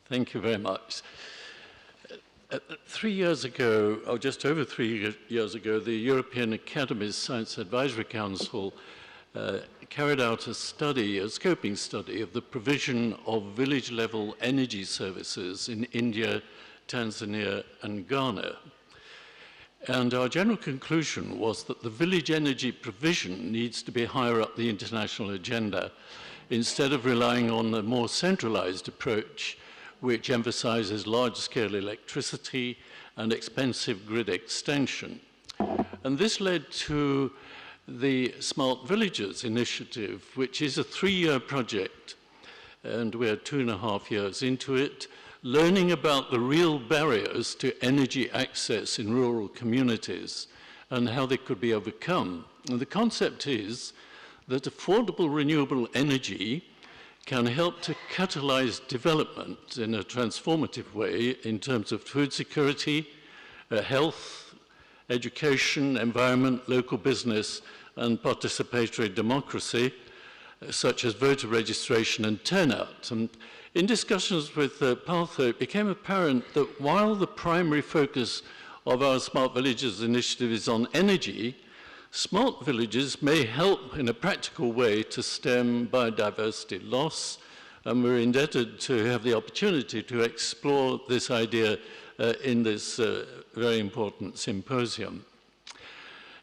Thank you very much. 3 years ago, or just over 3 years ago, the European Academy's Science Advisory Council carried out a study, a scoping study of the provision of village-level energy services in India, Tanzania, and Ghana. And our general conclusion was that the village energy provision needs to be higher up the international agenda, instead of relying on a more centralized approach, which emphasizes large-scale electricity and expensive grid extension. And this led to the Smart Villages initiative, which is a 3-year project, and we're 2.5 years into it, learning about the real barriers to energy access in rural communities and how they could be overcome. And the concept is that affordable renewable energy can help to catalyze development in a transformative way in terms of food security, health, education, environment, local business, and participatory democracy, such as voter registration and turnout. And in discussions with Partho, it became apparent that while the primary focus of our Smart Villages initiative is on energy, smart villages may help in a practical way to stem biodiversity loss, and we're indebted to have the opportunity to explore this idea in this very important symposium.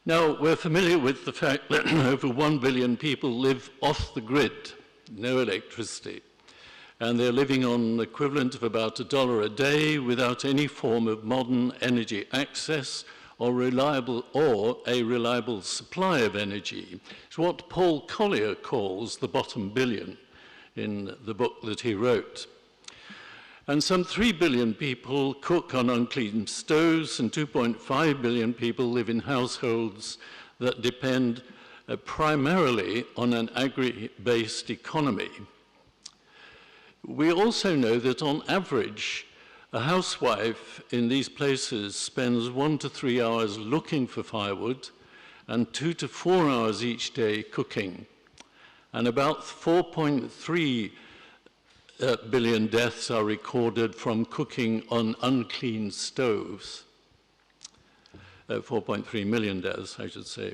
Now, we're familiar with the fact that over 1 billion people live off the grid, no electricity, and they're living on the equivalent of about $1 a day without any form of modern energy access or a reliable supply of energy. It's what Paul Collier calls the bottom billion in the book that he wrote. And some 3 billion people cook on unclean stoves, and 2.5 billion people live in households that depend primarily on an agri-based economy. We also know that on average, a housewife in these places spends 1 to 3 hours looking for firewood and 2 to 4 hours each day cooking. And about 4.3 billion deaths are recorded from cooking on unclean stoves. 4.3 million deaths, I should say.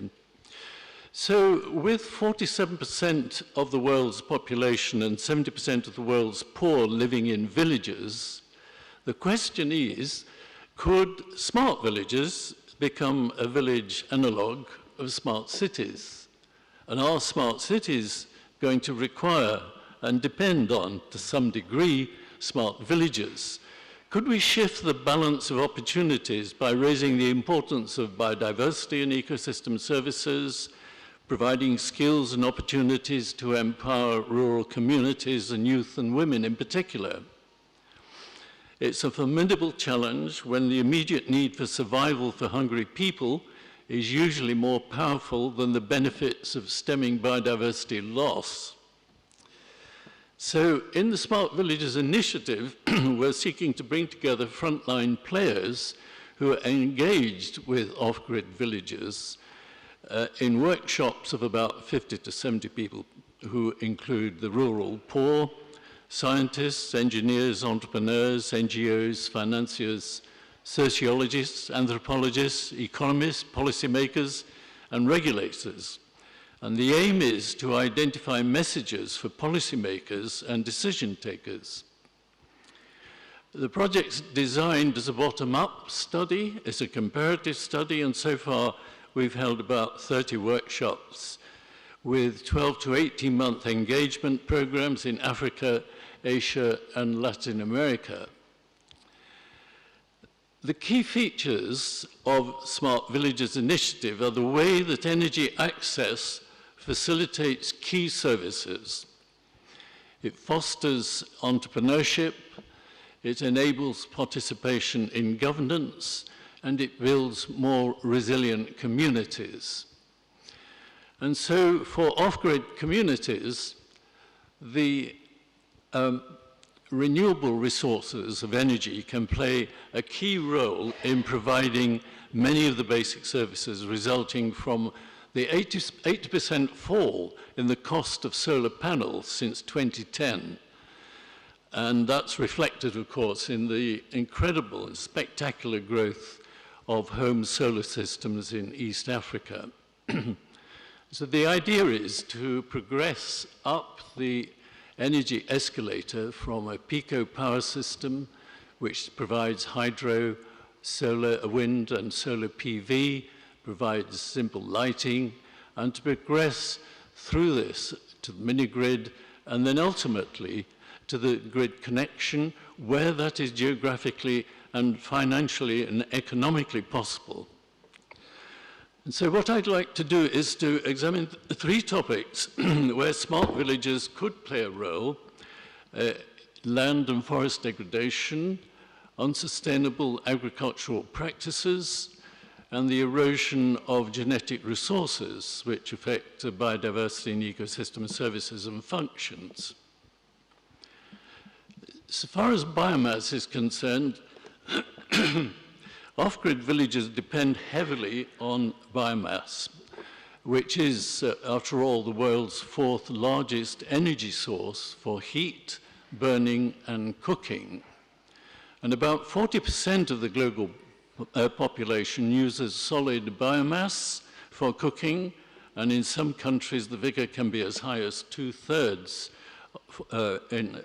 So with 47% of the world's population and 70% of the world's poor living in villages, the question is, could smart villages become a village analog of smart cities? And are smart cities going to require and depend on, to some degree, smart villages? Could we shift the balance of opportunities by raising the importance of biodiversity and ecosystem services, providing skills and opportunities to empower rural communities and youth and women in particular? It's a formidable challenge when the immediate need for survival for hungry people is usually more powerful than the benefits of stemming biodiversity loss. So in the Smart Villages initiative, we're seeking to bring together frontline players who are engaged with off-grid villages in workshops of about 50 to 70 people who include the rural poor, scientists, engineers, entrepreneurs, NGOs, financiers, sociologists, anthropologists, economists, policymakers, and regulators. And the aim is to identify messages for policymakers and decision takers. The project's designed as a bottom-up study, it's a comparative study, and so far we've held about 30 workshops with 12 to 18-month engagement programs in Africa, Asia, and Latin America. The key features of Smart Villages initiative are the way that energy access facilitates key services. It fosters entrepreneurship, it enables participation in governance, and it builds more resilient communities. And so for off-grid communities, the renewable resources of energy can play a key role in providing many of the basic services resulting from the 80% fall in the cost of solar panels since 2010. And that's reflected, of course, in the incredible and spectacular growth of home solar systems in East Africa. So the idea is to progress up the energy escalator from a pico power system, which provides hydro, solar, wind and solar PV, provides simple lighting, and to progress through this to the mini-grid, and then ultimately to the grid connection, where that is geographically and financially and economically possible. And so what I'd like to do is to examine three topics where smart villages could play a role: land and forest degradation, unsustainable agricultural practices, and the erosion of genetic resources, which affect biodiversity and ecosystem services and functions. So far as biomass is concerned, off-grid villages depend heavily on biomass, which is, after all, the world's fourth largest energy source for heat, burning, and cooking. And about 40% of the global population uses solid biomass for cooking, and in some countries the figure can be as high as 2/3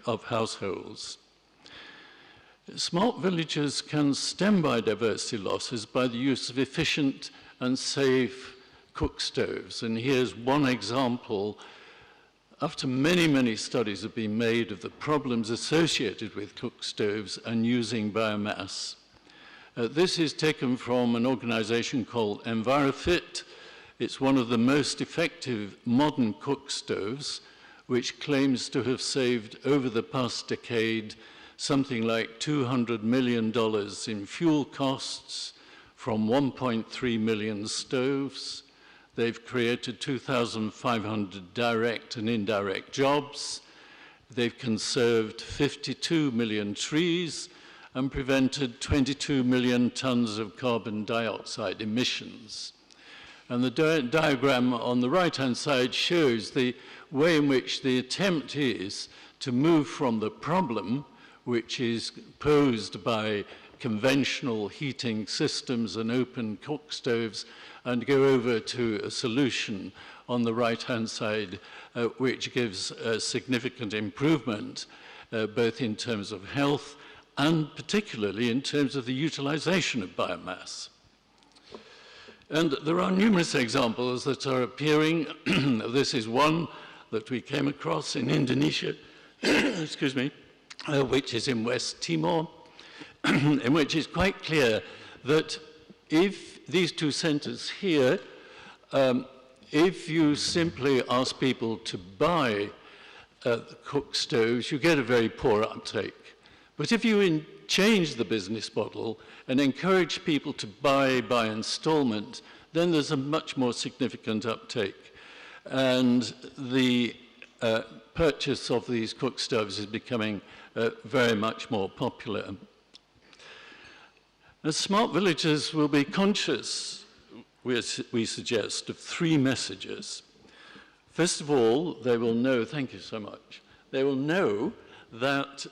of households. Smart villages can stem biodiversity losses by the use of efficient and safe cook stoves. And here's one example. After many, many studies have been made of the problems associated with cook stoves and using biomass. This is taken from an organization called EnviroFit. It's one of the most effective modern cook stoves, which claims to have saved over the past decade something like $200 million in fuel costs from 1.3 million stoves. They've created 2,500 direct and indirect jobs. They've conserved 52 million trees and prevented 22 million tons of carbon dioxide emissions. And the diagram on the right-hand side shows the way in which the attempt is to move from the problem, which is posed by conventional heating systems and open cook stoves, and go over to a solution on the right-hand side, which gives a significant improvement, both in terms of health and particularly in terms of the utilization of biomass. And there are numerous examples that are appearing. This is one that we came across in Indonesia, excuse me, which is in West Timor, in which it's quite clear that if these two centers here, if you simply ask people to buy cook stoves, you get a very poor uptake. But if you change the business model and encourage people to buy by installment, then there's a much more significant uptake. And the purchase of these cook stoves is becoming very much more popular. As smart villages will be conscious, we suggest, of three messages. First of all, they will know, thank you so much, they will know that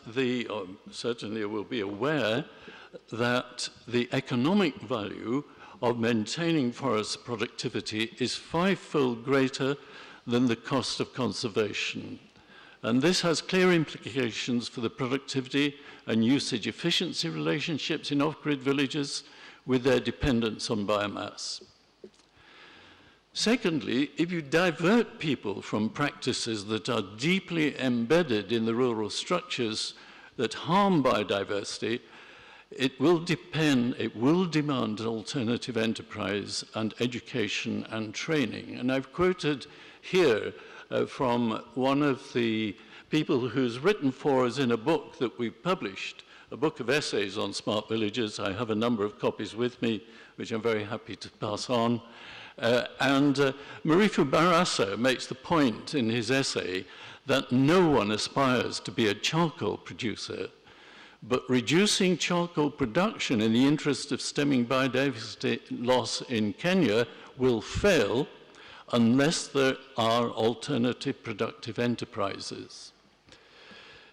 certainly will be aware that the economic value of maintaining forest productivity is 5-fold greater than the cost of conservation. And this has clear implications for the productivity and usage efficiency relationships in off-grid villages with their dependence on biomass. Secondly, if you divert people from practices that are deeply embedded in the rural structures that harm biodiversity, it will demand alternative enterprise and education and training. And I've quoted here from one of the people who's written for us in a book that we've published, a book of essays on smart villages. I have a number of copies with me, which I'm very happy to pass on. Marifu Barasa makes the point in his essay that no one aspires to be a charcoal producer, but reducing charcoal production in the interest of stemming biodiversity loss in Kenya will fail unless there are alternative productive enterprises.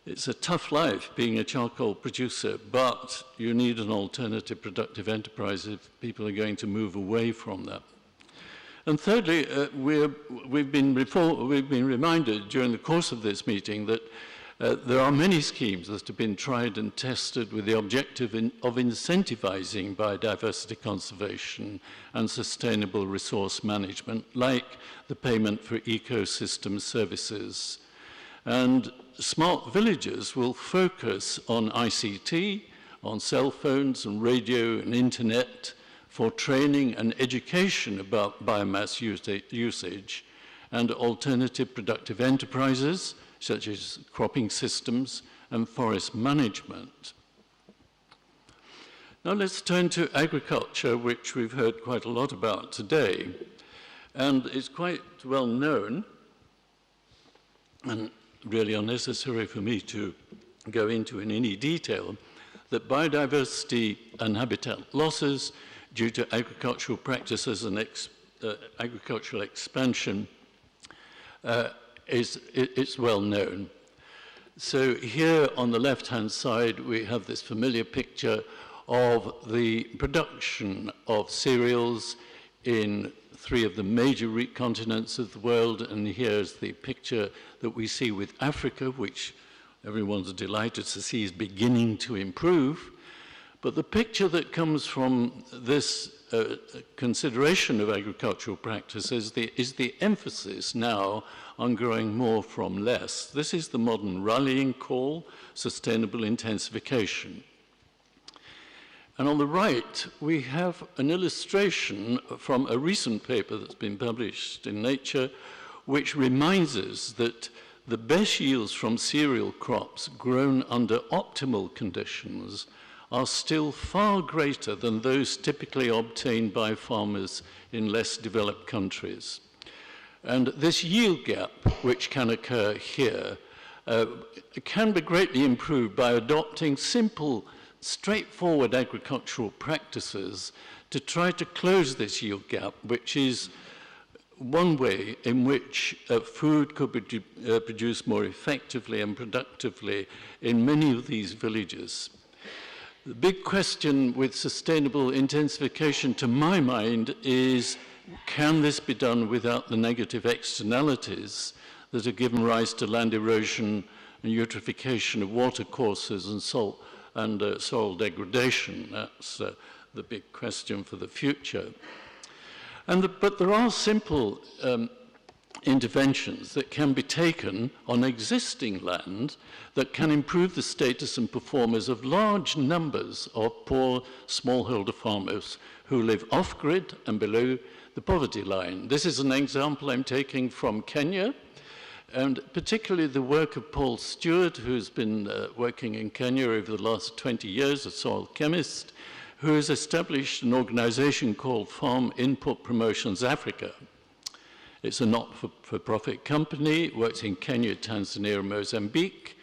It's a tough life being a charcoal producer, but you need an alternative productive enterprise if people are going to move away from that. And thirdly, we've been reminded during the course of this meeting that there are many schemes that have been tried and tested with the objective of incentivizing biodiversity conservation and sustainable resource management, like the payment for ecosystem services. And smart villages will focus on ICT, on cell phones and radio and internet, for training and education about biomass usage and alternative productive enterprises, such as cropping systems and forest management. Now let's turn to agriculture, which we've heard quite a lot about today. And it's quite well known, and really unnecessary for me to go into in any detail, that biodiversity and habitat losses due to agricultural practices and agricultural expansion it's well known. So here on the left-hand side, we have this familiar picture of the production of cereals in 3 of the major continents of the world, and here's the picture that we see with Africa, which everyone's delighted to see is beginning to improve. But the picture that comes from this consideration of agricultural practices is the emphasis now on growing more from less. This is the modern rallying call, sustainable intensification. And on the right, we have an illustration from a recent paper that's been published in Nature, which reminds us that the best yields from cereal crops grown under optimal conditions are still far greater than those typically obtained by farmers in less developed countries. And this yield gap, which can occur here, can be greatly improved by adopting simple, straightforward agricultural practices to try to close this yield gap, which is one way in which food could be produced more effectively and productively in many of these villages. The big question with sustainable intensification, to my mind, is can this be done without the negative externalities that have given rise to land erosion and eutrophication of watercourses and soil degradation? That's the big question for the future. But there are simple interventions that can be taken on existing land that can improve the status and performance of large numbers of poor smallholder farmers who live off-grid and below the poverty line. This is an example I'm taking from Kenya, and particularly the work of Paul Stewart, who's been working in Kenya over the last 20 years, a soil chemist, who has established an organization called Farm Input Promotions Africa. It's a not-for-profit company, works in Kenya, Tanzania, and Mozambique.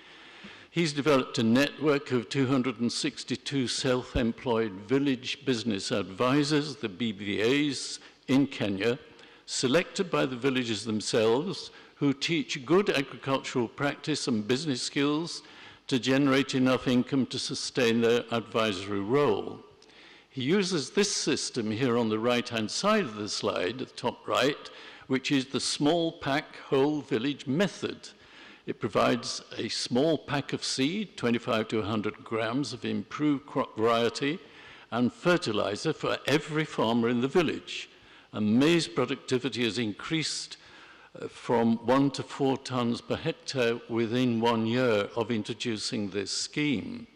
He's developed a network of 262 self-employed village business advisors, the BBAs, in Kenya, selected by the villagers themselves, who teach good agricultural practice and business skills to generate enough income to sustain their advisory role. He uses this system here on the right-hand side of the slide, at the top right, which is the small pack whole village method. It provides a small pack of seed, 25 to 100 grams of improved crop variety, and fertilizer for every farmer in the village. And maize productivity has increased from 1 to 4 tons per hectare within 1 year of introducing this scheme.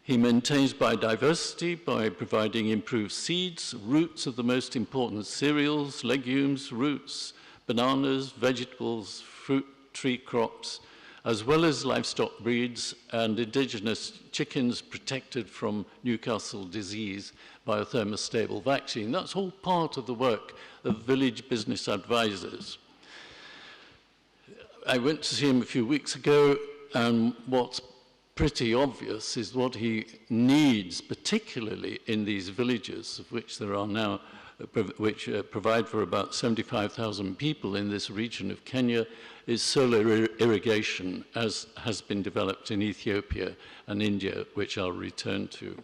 He maintains biodiversity by providing improved seeds, roots of the most important cereals, legumes, roots, bananas, vegetables, fruit, tree crops, as well as livestock breeds and indigenous chickens protected from Newcastle disease by a thermostable vaccine. That's all part of the work of village business advisors. I went to see him a few weeks ago, and what's pretty obvious is what he needs, particularly in these villages, of which there are now which provide for about 75,000 people in this region of Kenya, is solar irrigation, as has been developed in Ethiopia and India, which I'll return to.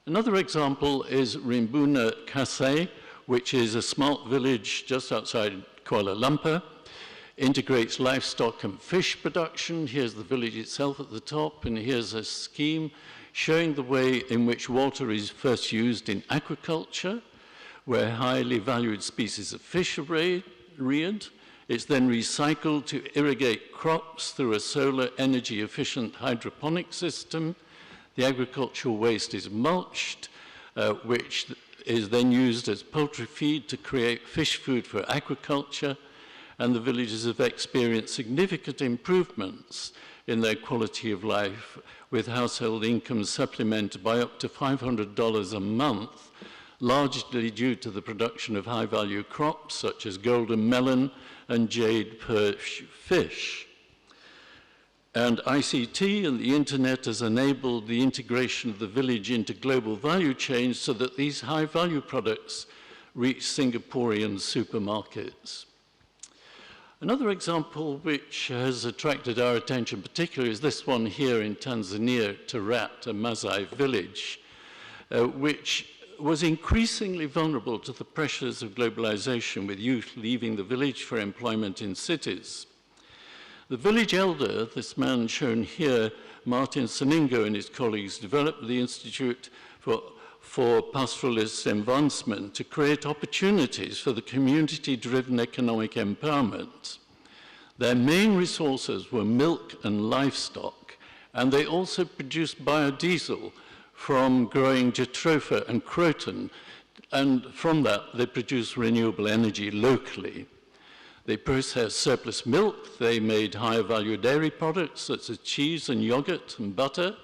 Another example is Ramona Cafe, which is a smart village just outside Kuala Lumpur, integrates livestock and fish production. Here's the village itself at the top, and here's a scheme showing the way in which water is first used in agriculture, where highly valued species of fish are reared. It's then recycled to irrigate crops through a solar energy efficient hydroponic system. The agricultural waste is mulched, which is then used as poultry feed to create fish food for agriculture, and the villagers have experienced significant improvements in their quality of life, with household incomes supplemented by up to $500 a month, largely due to the production of high-value crops such as golden melon and jade perch fish. And ICT and the internet has enabled the integration of the village into global value chains so that these high-value products reach Singaporean supermarkets. Another example which has attracted our attention particularly is this one here in Tanzania, Tarat, a Maasai village, which was increasingly vulnerable to the pressures of globalization, with youth leaving the village for employment in cities. The village elder, this man shown here, Martin Saningo and his colleagues, developed the Institute for Pastoralist Advancement to create opportunities for the community-driven economic empowerment. Their main resources were milk and livestock, and they also produced biodiesel from growing jatropha and croton, and from that they produced renewable energy locally. They processed surplus milk, they made higher value dairy products such as cheese and yogurt and butter,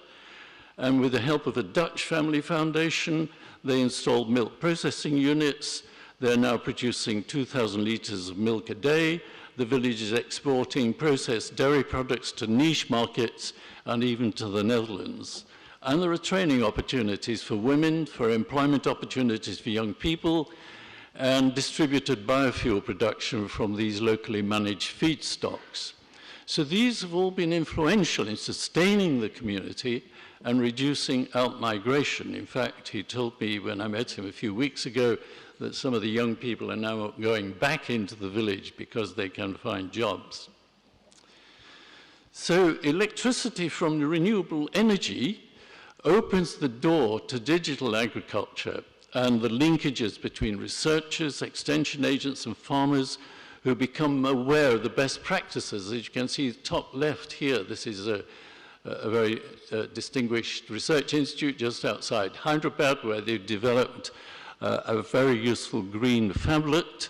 and with the help of a Dutch family foundation, they installed milk processing units. They're now producing 2,000 litres of milk a day. The village is exporting processed dairy products to niche markets and even to the Netherlands. And there are training opportunities for women, for employment opportunities for young people, and distributed biofuel production from these locally managed feedstocks. So these have all been influential in sustaining the community and reducing out-migration. In fact, he told me when I met him a few weeks ago that some of the young people are now going back into the village because they can find jobs. So electricity from renewable energy opens the door to digital agriculture and the linkages between researchers, extension agents, and farmers who become aware of the best practices. As you can see, top left here, this is a very distinguished research institute just outside Hyderabad, where they've developed a very useful green phablet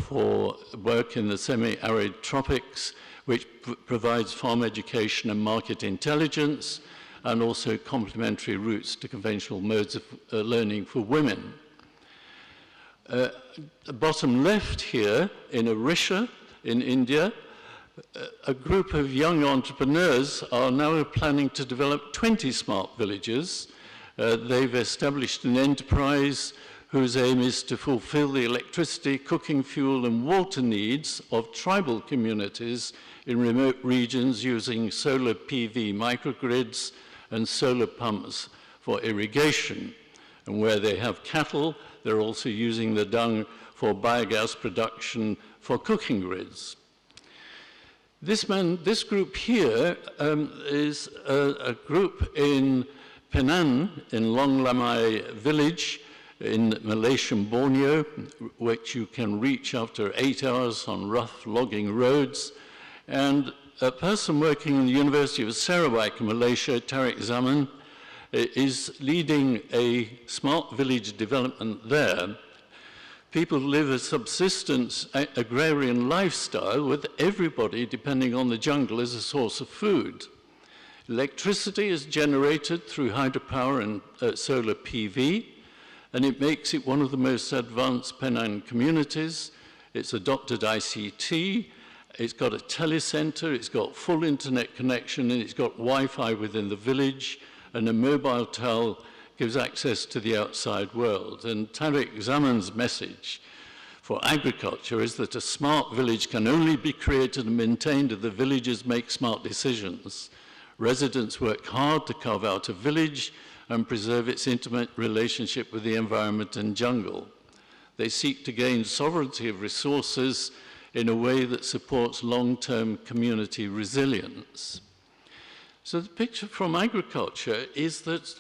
for work in the semi-arid tropics, which provides farm education and market intelligence, and also complementary routes to conventional modes of learning for women. Bottom left here, in Orissa, in India, a group of young entrepreneurs are now planning to develop 20 smart villages. They've established an enterprise whose aim is to fulfill the electricity, cooking fuel, and water needs of tribal communities in remote regions using solar PV microgrids and solar pumps for irrigation. And where they have cattle, they're also using the dung for biogas production for cooking grids. This group here is a group in Penang, in Long Lamai village in Malaysian Borneo, which you can reach after 8 hours on rough logging roads. And a person working in the University of Sarawak in Malaysia, Tariq Zaman, is leading a smart village development there. People live a subsistence agrarian lifestyle with everybody depending on the jungle as a source of food. Electricity is generated through hydropower and solar PV, and it makes it one of the most advanced Penang communities. It's adopted ICT, it's got a telecenter, it's got full internet connection, and it's got Wi-Fi within the village, and a mobile gives access to the outside world. And Tariq Zaman's message for agriculture is that a smart village can only be created and maintained if the villagers make smart decisions. Residents work hard to carve out a village and preserve its intimate relationship with the environment and jungle. They seek to gain sovereignty of resources in a way that supports long-term community resilience. So the picture from agriculture is that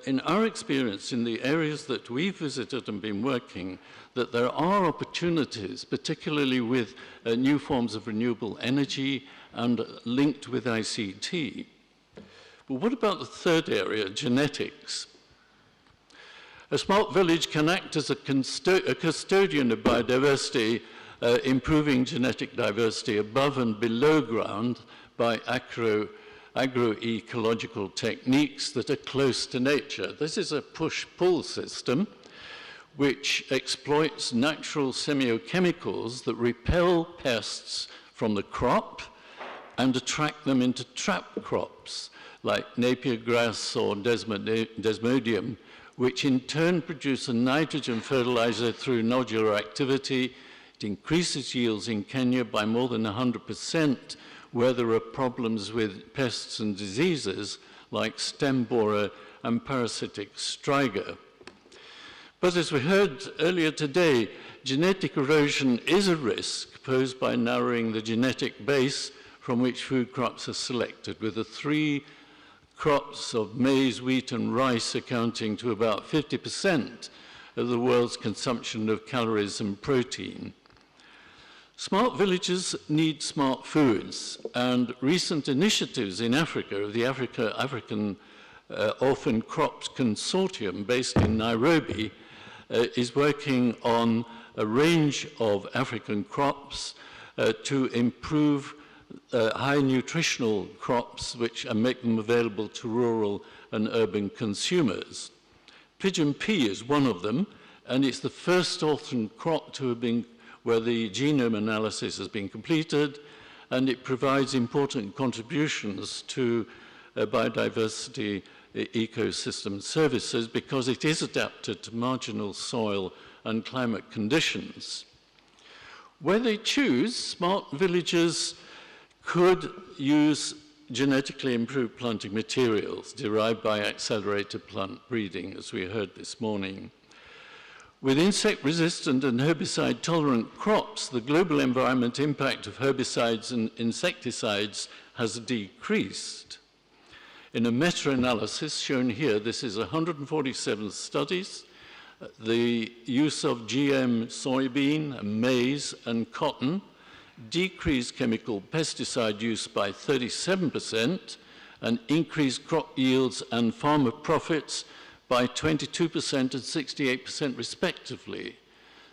in our experience in the areas that we've visited and been working, that there are opportunities, particularly with new forms of renewable energy and linked with ICT. But what about the third area, genetics? A smart village can act as a custodian of biodiversity, improving genetic diversity above and below ground by agroecological techniques that are close to nature. This is a push-pull system which exploits natural semiochemicals that repel pests from the crop and attract them into trap crops like Napier grass or Desmodium, which in turn produce a nitrogen fertilizer through nodular activity. It increases yields in Kenya by more than 100% where there are problems with pests and diseases like stem borer and parasitic striga. But as we heard earlier today, genetic erosion is a risk posed by narrowing the genetic base from which food crops are selected, with the three crops of maize, wheat, and rice accounting to about 50% of the world's consumption of calories and protein. Smart villages need smart foods, and recent initiatives in Africa, of the African Orphan Crops Consortium based in Nairobi, is working on a range of African crops to improve high nutritional crops which make them available to rural and urban consumers. Pigeon pea is one of them, and it's the first orphan crop to have been where the genome analysis has been completed, and it provides important contributions to biodiversity ecosystem services because it is adapted to marginal soil and climate conditions. Where they choose, smart villages could use genetically improved planting materials derived by accelerated plant breeding, as we heard this morning. With insect-resistant and herbicide-tolerant crops, the global environment impact of herbicides and insecticides has decreased. In a meta-analysis shown here, this is 147 studies, the use of GM soybean, maize, and cotton decreased chemical pesticide use by 37% and increased crop yields and farmer profits by 22% and 68% respectively.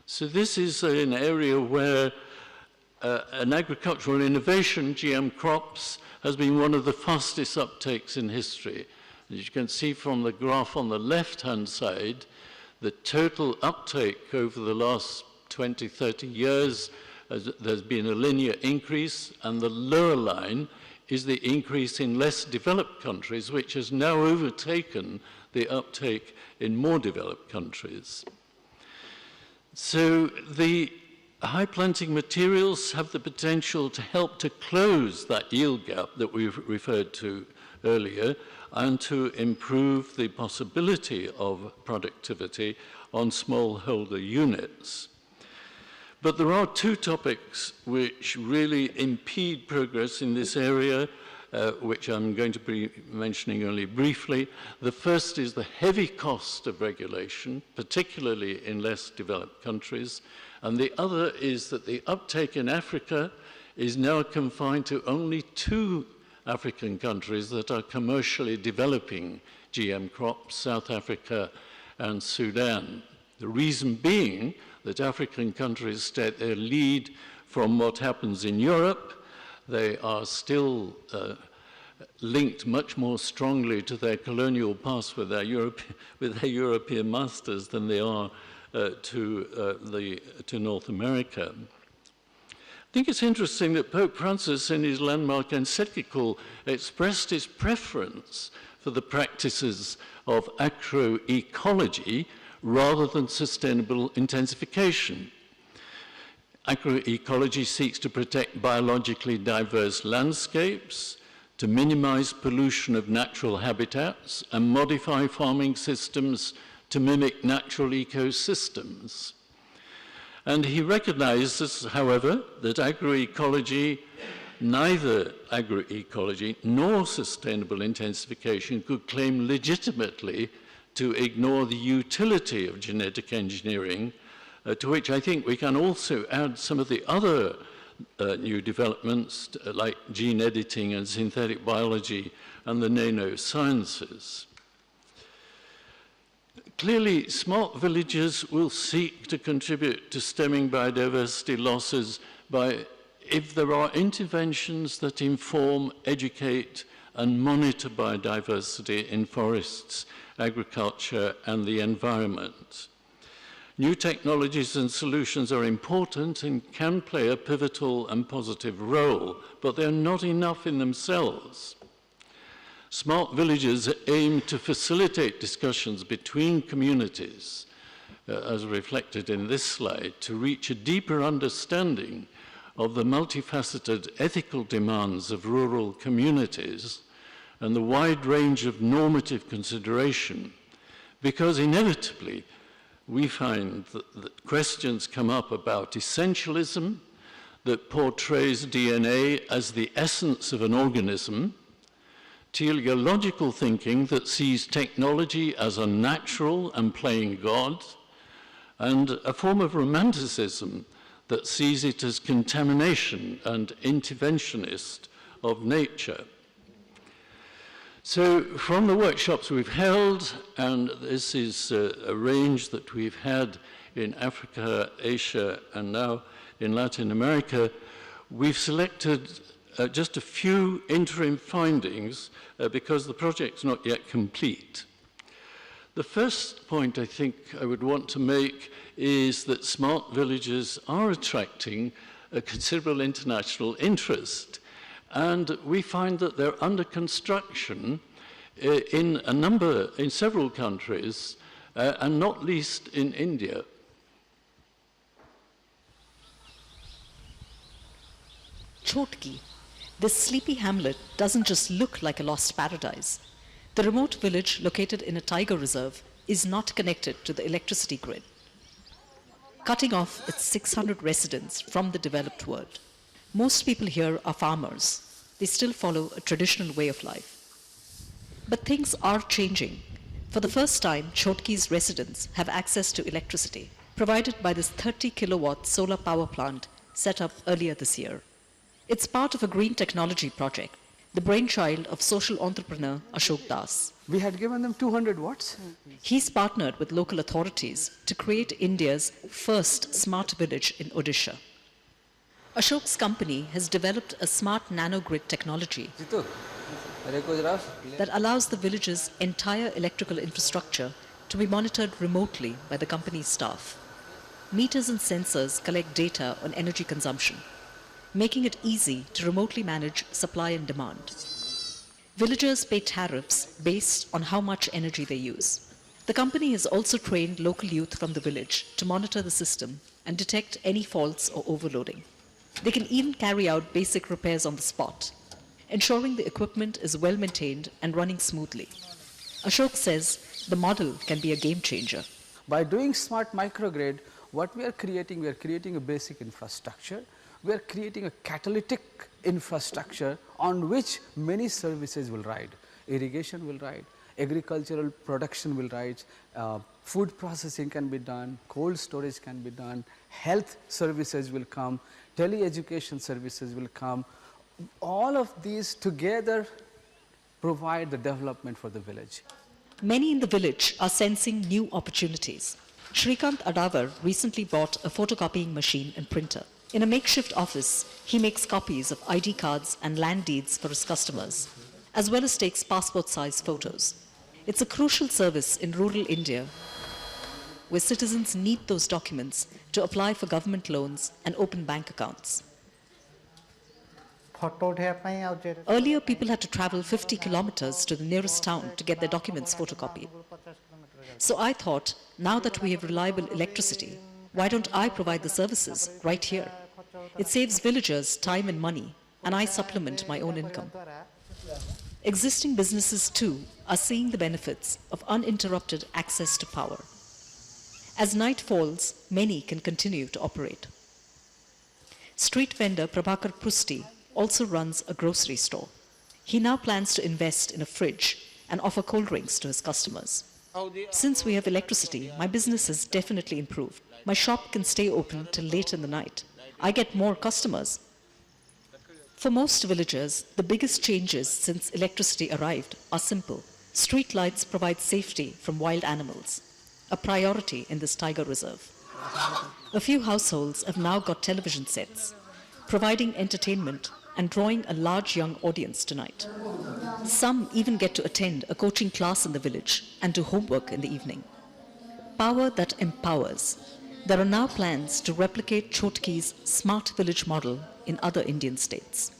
So this is an area where an agricultural innovation, GM crops, has been one of the fastest uptakes in history. As you can see from the graph on the left-hand side, the total uptake over the last 20, 30 years, there's been a linear increase, and the lower line is the increase in less developed countries, which has now overtaken the uptake in more developed countries. So the high planting materials have the potential to help to close that yield gap that we referred to earlier and to improve the possibility of productivity on smallholder units. But there are two topics which really impede progress in this area, which I'm going to be mentioning only briefly. The first is the heavy cost of regulation, particularly in less developed countries. And the other is that the uptake in Africa is now confined to only 2 African countries that are commercially developing GM crops, South Africa and Sudan. The reason being that African countries take their lead from what happens in Europe. They are still linked much more strongly to their colonial past with their European masters than they are to North America. think it's interesting that Pope Francis, in his landmark encyclical, expressed his preference for the practices of agroecology rather than sustainable intensification. Agroecology seeks to protect biologically diverse landscapes, to minimize pollution of natural habitats, and modify farming systems to mimic natural ecosystems. And he recognizes, however, that neither agroecology nor sustainable intensification could claim legitimately to ignore the utility of genetic engineering, to which I think we can also add some of the other new developments like gene editing and synthetic biology and the nanosciences. Clearly, smart villages will seek to contribute to stemming biodiversity losses if there are interventions that inform, educate, and monitor biodiversity in forests, agriculture, and the environment. New technologies and solutions are important and can play a pivotal and positive role, but they're not enough in themselves. Smart villages aim to facilitate discussions between communities, as reflected in this slide, to reach a deeper understanding of the multifaceted ethical demands of rural communities and the wide range of normative consideration, because inevitably we find that questions come up about essentialism that portrays DNA as the essence of an organism, teleological thinking that sees technology as unnatural and playing God, and a form of romanticism that sees it as contamination and interventionist of nature. So from the workshops we've held, and this is a range that we've had in Africa, Asia, and now in Latin America, we've selected just a few interim findings because the project's not yet complete. The first point I think I would want to make is that smart villages are attracting a considerable international interest. And we find that they're under construction in several countries, and not least in India. Chotki, this sleepy hamlet doesn't just look like a lost paradise. The remote village located in a tiger reserve is not connected to the electricity grid, cutting off its 600 residents from the developed world. Most people here are farmers. They still follow a traditional way of life. But things are changing. For the first time, Chotki's residents have access to electricity, provided by this 30 kilowatt solar power plant set up earlier this year. It's part of a green technology project, the brainchild of social entrepreneur Ashok Das. We had given them 200 watts. He's partnered with local authorities to create India's first smart village in Odisha. Ashok's company has developed a smart nanogrid technology that allows the village's entire electrical infrastructure to be monitored remotely by the company's staff. Meters and sensors collect data on energy consumption, making it easy to remotely manage supply and demand. Villagers pay tariffs based on how much energy they use. The company has also trained local youth from the village to monitor the system and detect any faults or overloading. They can even carry out basic repairs on the spot, ensuring the equipment is well maintained and running smoothly. Ashok says the model can be a game changer. By doing smart microgrid, what we are creating a basic infrastructure. We are creating a catalytic infrastructure on which many services will ride. Irrigation will ride, agricultural production will ride, food processing can be done, cold storage can be done, health services will come, tele-education services will come. All of these together provide the development for the village. Many in the village are sensing new opportunities. Shrikant Adavar recently bought a photocopying machine and printer. In a makeshift office, he makes copies of ID cards and land deeds for his customers, as well as takes passport-size photos. It's a crucial service in rural India, where citizens need those documents to apply for government loans and open bank accounts. Earlier, people had to travel 50 kilometers to the nearest town to get their documents photocopied. So I thought, now that we have reliable electricity, why don't I provide the services right here? It saves villagers time and money, and I supplement my own income. Existing businesses, too, are seeing the benefits of uninterrupted access to power. As night falls, many can continue to operate. Street vendor Prabhakar Prusti also runs a grocery store. He now plans to invest in a fridge and offer cold drinks to his customers. Since we have electricity, my business has definitely improved. My shop can stay open till late in the night. I get more customers. For most villagers, the biggest changes since electricity arrived are simple. Street lights provide safety from wild animals, a priority in this tiger reserve. A few households have now got television sets, providing entertainment and drawing a large young audience tonight. Some even get to attend a coaching class in the village and do homework in the evening. Power that empowers. There are now plans to replicate Chotki's smart village model in other Indian states.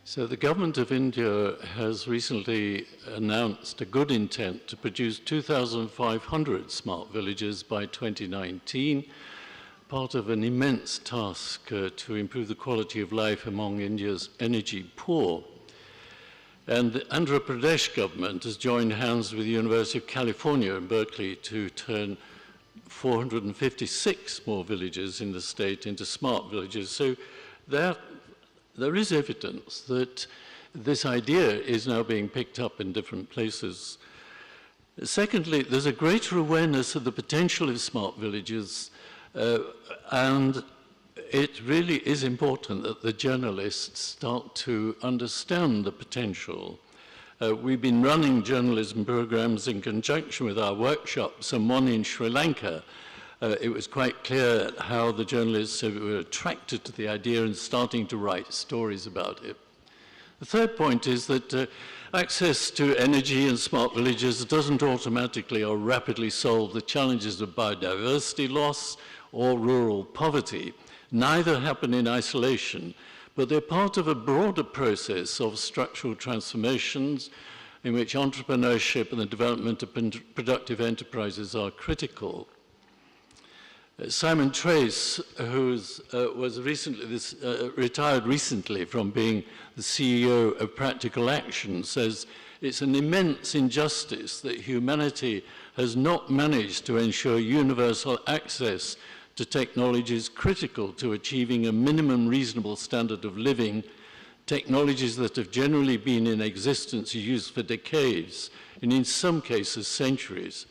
So the government of India has recently announced a good intent to produce 2,500 smart villages by 2019, part of an immense task to improve the quality of life among India's energy poor. And the Andhra Pradesh government has joined hands with the University of California in Berkeley to turn 456 more villages in the state into smart villages. So there is evidence that this idea is now being picked up in different places. Secondly, there's a greater awareness of the potential of smart villages, and it really is important that the journalists start to understand the potential. We've been running journalism programs in conjunction with our workshops, and one in Sri Lanka. It was quite clear how the journalists were attracted to the idea and starting to write stories about it. The third point is that access to energy and smart villages doesn't automatically or rapidly solve the challenges of biodiversity loss or rural poverty. Neither happen in isolation, but they're part of a broader process of structural transformations in which entrepreneurship and the development of productive enterprises are critical. Simon Trace, who was retired recently from being the CEO of Practical Action, says it's an immense injustice that humanity has not managed to ensure universal access to technologies critical to achieving a minimum reasonable standard of living, technologies that have generally been in existence and used for decades, and in some cases centuries.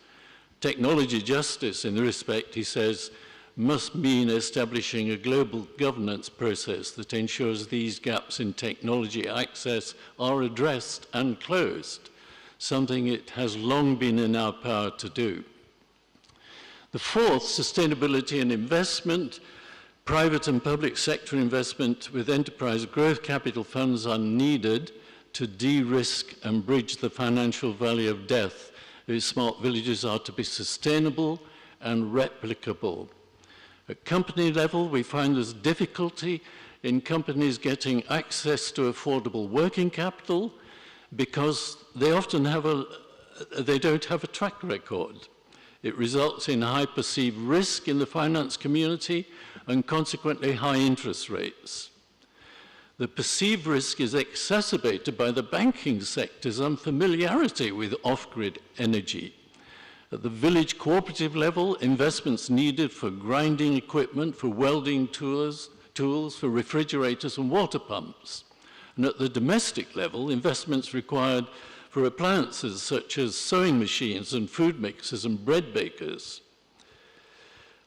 Technology justice in this respect, he says, must mean establishing a global governance process that ensures these gaps in technology access are addressed and closed, something it has long been in our power to do. The fourth, sustainability and investment. Private and public sector investment with enterprise growth capital funds are needed to de-risk and bridge the financial valley of death. These smart villages are to be sustainable and replicable. At company level, we find there's difficulty in companies getting access to affordable working capital because they often they don't have a track record. It results in high perceived risk in the finance community and consequently high interest rates. The perceived risk is exacerbated by the banking sector's unfamiliarity with off-grid energy. At the village cooperative level, investments needed for grinding equipment, for welding tools, for refrigerators and water pumps. And at the domestic level, investments required for appliances such as sewing machines and food mixers and bread bakers.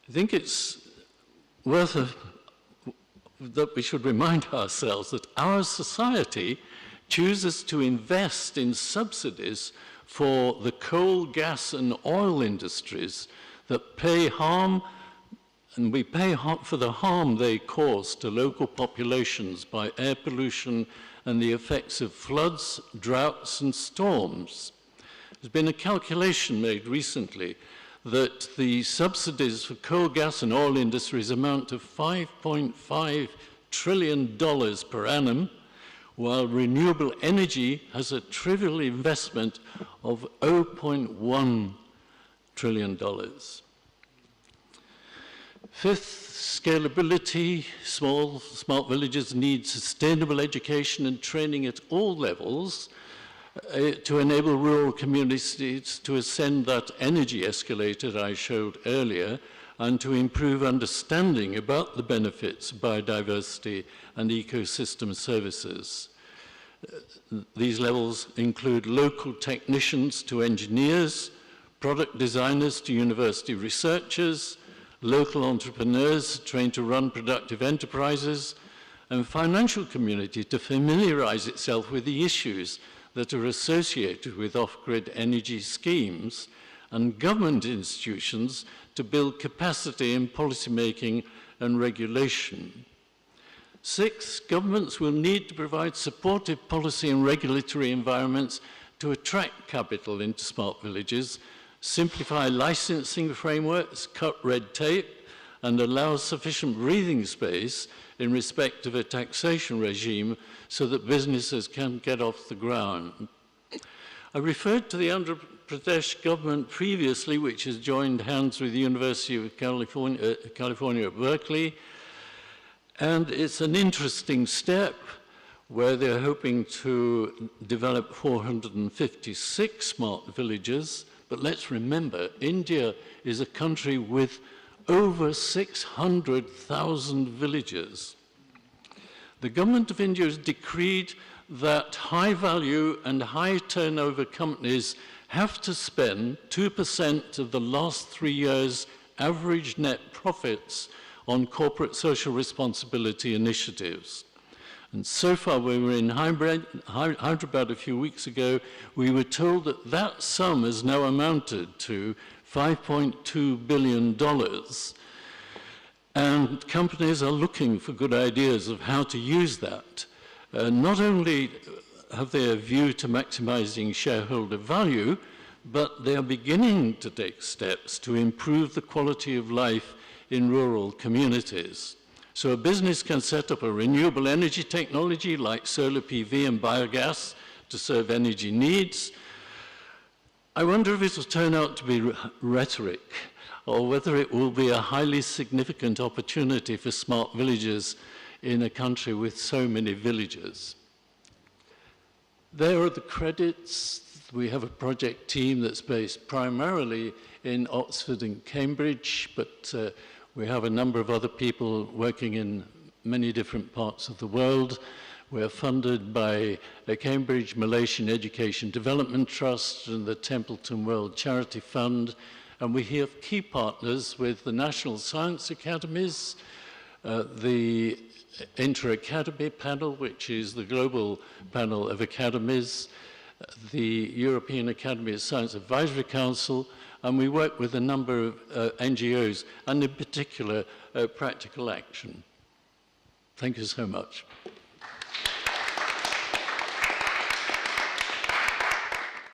I think it's worth that we should remind ourselves that our society chooses to invest in subsidies for the coal, gas and oil industries that pay harm, and we pay for the harm they cause to local populations by air pollution and the effects of floods, droughts and storms. There's been a calculation made recently that the subsidies for coal, gas and oil industries amount to $5.5 trillion per annum, while renewable energy has a trivial investment of $0.1 trillion. Fifth, scalability. Smart villages need sustainable education and training at all levels to enable rural communities to ascend that energy escalator I showed earlier, and to improve understanding about the benefits of biodiversity and ecosystem services. These levels include local technicians to engineers, product designers to university researchers, local entrepreneurs trained to run productive enterprises, and financial community to familiarize itself with the issues that are associated with off-grid energy schemes, and government institutions to build capacity in policymaking and regulation. Sixth, governments will need to provide supportive policy and regulatory environments to attract capital into smart villages, simplify licensing frameworks, cut red tape, and allow sufficient breathing space in respect of a taxation regime so that businesses can get off the ground. I referred to the Andhra Pradesh government previously, which has joined hands with the University of California at Berkeley, and it's an interesting step where they're hoping to develop 456 smart villages. But let's remember, India is a country with over 600,000 villages. The government of India has decreed that high-value and high-turnover companies have to spend 2% of the last 3 years' average net profits on corporate social responsibility initiatives. And so far, when we were in Hyderabad a few weeks ago, we were told that that sum has now amounted to $5.2 billion. And companies are looking for good ideas of how to use that. Not only have they a view to maximizing shareholder value, but they are beginning to take steps to improve the quality of life in rural communities. So a business can set up a renewable energy technology like solar PV and biogas to serve energy needs. I wonder if it will turn out to be rhetoric, or whether it will be a highly significant opportunity for smart villages in a country with so many villages. There are the credits. We have a project team that's based primarily in Oxford and Cambridge, but we have a number of other people working in many different parts of the world. We're funded by the Cambridge Malaysian Education Development Trust and the Templeton World Charity Fund, and we have key partners with the National Science Academies, the Inter-Academy Panel, which is the global panel of academies, the European Academy of Science Advisory Council, and we work with a number of NGOs, and in particular, Practical Action. Thank you so much.